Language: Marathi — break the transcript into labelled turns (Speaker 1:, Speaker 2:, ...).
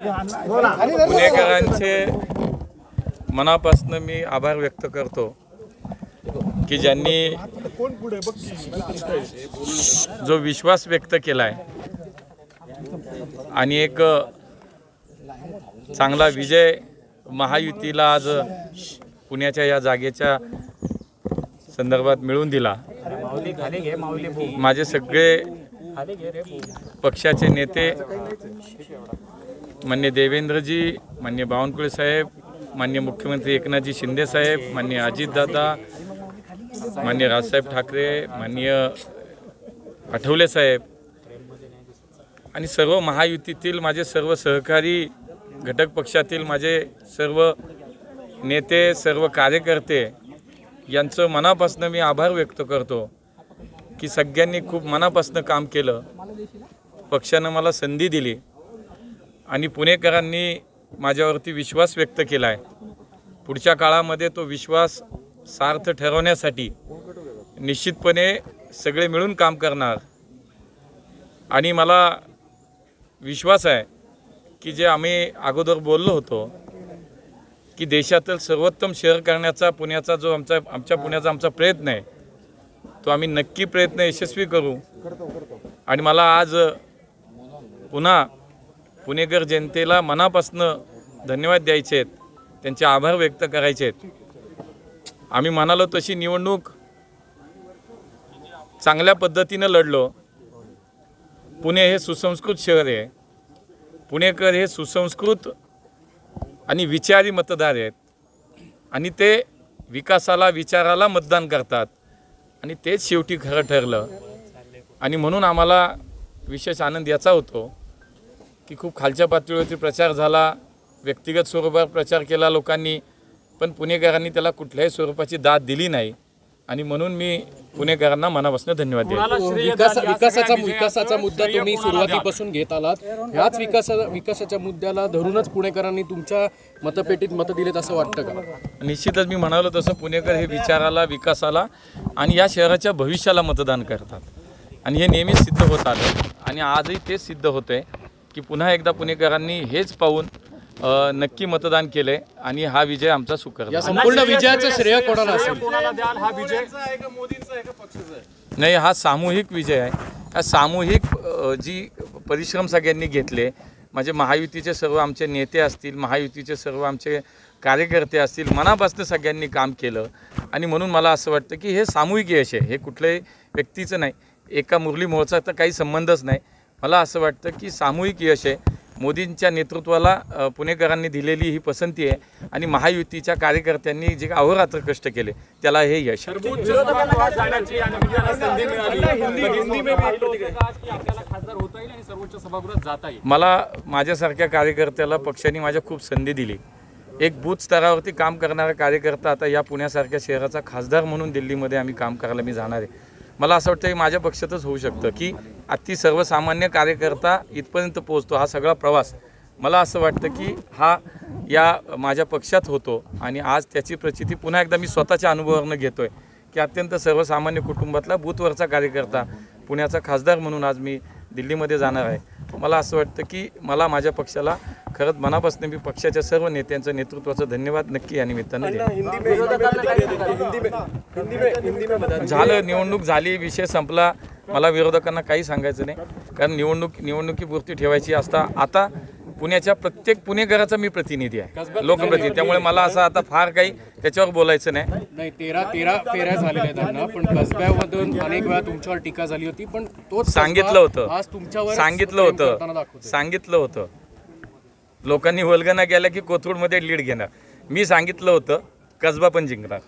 Speaker 1: पुणेकरांचे मनापासून मी आभार व्यक्त करतो की ज्यांनी जो विश्वास व्यक्त केलाय आणि एक चांगला विजय महायुतीला आज पुण्याच्या या जागेच्या संदर्भात मिळवून दिला। माझे सगळे पक्षाचे नेते माननीय देवेंद्रजी, माननीय बावनकुळे साहेब, माननीय मुख्यमंत्री एकनाथजी शिंदे साहेब, माननीय अजितदादा, माननीय राजसाहेब ठाकरे, माननीय आठवले साहेब आणि सर्व महायुतीतील माझे सर्व सहकारी, घटक पक्षातील माझे सर्व नेते, सर्व कार्यकर्ते यांचं मनापासून मी आभार व्यक्त करतो की सगळ्यांनी खूप मनापासून काम केलं। पक्षानं मला संधी दिली आणि पुणेकरांनी माझ्यावरती विश्वास व्यक्त केला आहे। पुढच्या काळामध्ये तो विश्वास सार्थ ठरवण्यासाठी निश्चितपणे सगळे मिळून काम करणार आणि मला विश्वास आहे की जे आम्ही अगोदर बोललो होतो की देशातील सर्वोत्तम शहर करण्याचा पुण्याचा जो आमच्या पुण्याचा प्रयत्न आहे तो आम्ही नक्की प्रयत्न यशस्वी करू। आणि मला आज पुन्हा पुणेकर जनतेला मनापासून धन्यवाद द्यायचे आहेत, त्यांचे आभार व्यक्त करायचे आहेत। आम्ही म्हणालो तशी निवडणूक चांगल्या पद्धतीने लढलो। पुणे हे सुसंस्कृत शहर आहे, पुणेकर हे सुसंस्कृत आणि विचारी मतदार आहेत आणि ते विकासाला, विचाराला मतदान करतात आणि तेच शेवटी खरं ठरलं। आणि म्हणून आम्हाला विशेष आनंद याचा होतो की खूप खालच्या पातळीवरती प्रचार झाला, व्यक्तिगत स्वरूपात प्रचार केला लोकांनी, पण पुणेकरांनी त्याला कुठल्याही स्वरूपाची दाद दिली नाही आणि म्हणून मी पुणेकरांना मनापासून धन्यवाद देतो।
Speaker 2: विकासाचा मुद्दा तुम्ही सुरुवातीपासून घेत आलात, ह्याच विकासाच्या मुद्द्याला धरूनच पुणेकरांनी तुमच्या मतपेटीत मत दिलेत असं वाटतं का?
Speaker 1: निश्चितच मी म्हणालो तसं पुणेकर हे विचाराला, विकासाला आणि या शहराच्या भविष्याला मतदान करतात आणि हे नेहमीच सिद्ध होत आलं आणि आजही तेच सिद्ध होतंय की पुन्हा एकदा पुणेकरांनी हेच पाहून नक्की मतदान केले आणि हा विजय आमचा सुकर।
Speaker 2: या संपूर्ण विजयाचं श्रेय कोणाला असेल?
Speaker 3: हा विजय मोदींचा आहे का पक्षाचा आहे?
Speaker 1: नाही, हा सामूहिक विजय आहे। हा सामूहिक जी परिश्रम सगळ्यांनी घेतले, म्हणजे महायुतीचे सर्व आमचे नेते असतील, महायुतीचे सर्व आमचे कार्यकर्ते असतील, मनापासून सगळ्यांनी काम केलं आणि म्हणून मला असं वाटतं की हे सामूहिक यश आहे, हे कुठल्याही व्यक्तीचं नाही, एका मुरली मोहचा तर काही संबंधच नाही। मला असं वाटतं की सामूहिक यश आहे। मोदींच्या नेतृत्वाला पुणेकरांनी दिलेली ही पसंती आहे आणि महायुतीच्या कार्यकर्त्यांनी जे अहोरात्र कष्ट केले त्याला हे यश। मला माझ्यासारख्या कार्यकर्त्याला पक्षाने माझ्या खूप संधी दिली। एक बूथ स्तरावरती काम करणारा कार्यकर्ता आता या पुण्यासारख्या शहराचा खासदार म्हणून दिल्लीमध्ये आम्ही काम करायला मी जाणार आहे। मला असं वाटतं की माझ्या पक्षातच होऊ शकतं की अति सर्वसामान्य कार्यकर्ता इथपर्यंत पोहोचतो। हा सगळा प्रवास मला असं वाटतं की हा या माझ्या पक्षात होतो आणि आज त्याची प्रचिती पुन्हा एकदा मी स्वतःच्या अनुभवावरून घेतोय की अत्यंत सर्वसामान्य कुटुंबातला बूथवरचा कार्यकर्ता पुण्याचा खासदार म्हणून आज मी दिल्लीमध्ये जाणार आहे। मला असं वाटतं की मला माझ्या पक्षाला खरंच मनापासून मी पक्षाच्या सर्व नेत्यांचं नेतृत्वाचं धन्यवाद नक्की या निमित्तानं झालं। निवडणूक झाली, विषय संपला, मला विरोधकांना काही सांगायचं नाही, कारण निवडणुकीपुरती ठेवायची असता। आता पुण्याच्या प्रत्येक पुणेकराचा मी प्रतिनिधी आहे, लोकप्रतिनिधी, त्यामुळे मला असं आता फार काही त्याच्यावर बोलायचं नाही।
Speaker 2: 13 फेऱ्या झालेल्या आहेत त्यांना, पण कसब्यामधून अनेक वेळा तुमच्यावर टीका झाली होती, पण तोच
Speaker 1: सांगितलं होतं,
Speaker 2: आज तुमच्यावर
Speaker 1: सांगितलं होतं लोकांनी वल्गना गेल्या की कोथरूडमध्ये लीड घेणार। मी सांगितलं होतं कसबा पण जिंकणार।